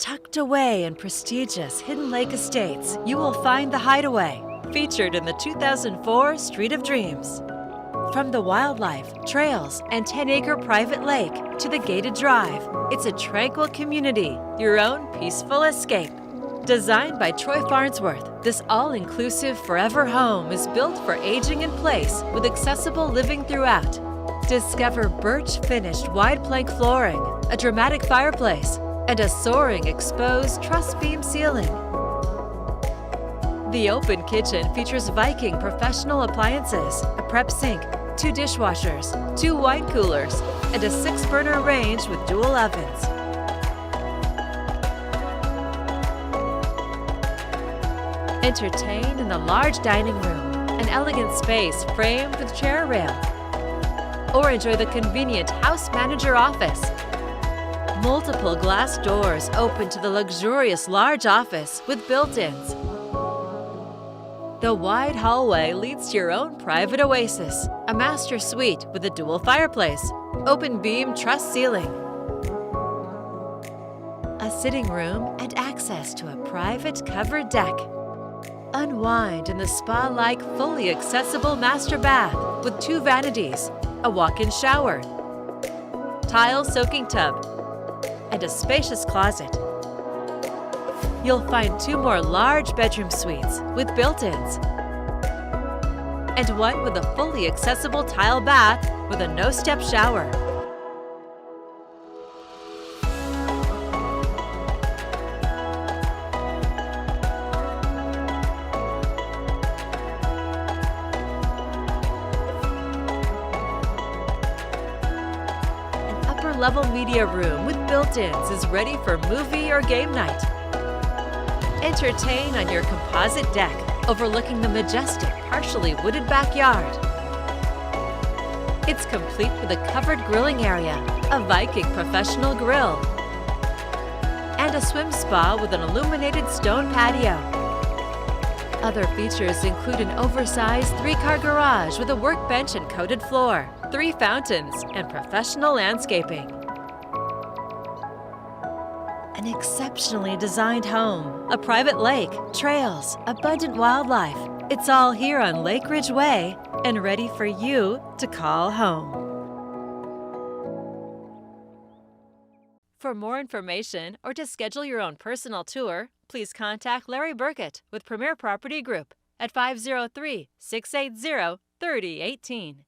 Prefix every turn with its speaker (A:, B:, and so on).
A: Tucked away in prestigious Hidden Lake Estates, you will find the Hideaway, featured in the 2004 Street of Dreams. From the wildlife, trails, and 10-acre private lake to the gated drive, it's a tranquil community, your own peaceful escape. Designed by Troy Farnsworth, this all-inclusive forever home is built for aging in place with accessible living throughout. Discover birch-finished wide plank flooring, a dramatic fireplace, and a soaring exposed truss beam ceiling. The open kitchen features Viking professional appliances, a prep sink, 2 dishwashers, 2 wine coolers, and a 6-burner range with dual ovens. Entertain in the large dining room, an elegant space framed with chair rail. Or enjoy the convenient house manager office. Multiple glass doors open to the luxurious large office with built-ins. The wide hallway leads to your own private oasis, a master suite with a dual fireplace, open beam truss ceiling, a sitting room, and access to a private covered deck. Unwind in the spa-like, fully accessible master bath with 2 vanities, a walk-in shower, tile-soaking tub, and a spacious closet. You'll find 2 more large bedroom suites with built-ins, and one with a fully accessible tile bath with a no-step shower. Level media room with built-ins is ready for movie or game night. Entertain on your composite deck overlooking the majestic, partially wooded backyard. It's complete with a covered grilling area, a Viking professional grill, and a swim spa with an illuminated stone patio. Other features include an oversized 3-car garage with a workbench and coated floor, 3 fountains, and professional landscaping. An exceptionally designed home, a private lake, trails, abundant wildlife. It's all here on Lake Ridge Way and ready for you to call home. For more information or to schedule your own personal tour, please contact Larry Burkett with Premier Property Group at 503-680-3018.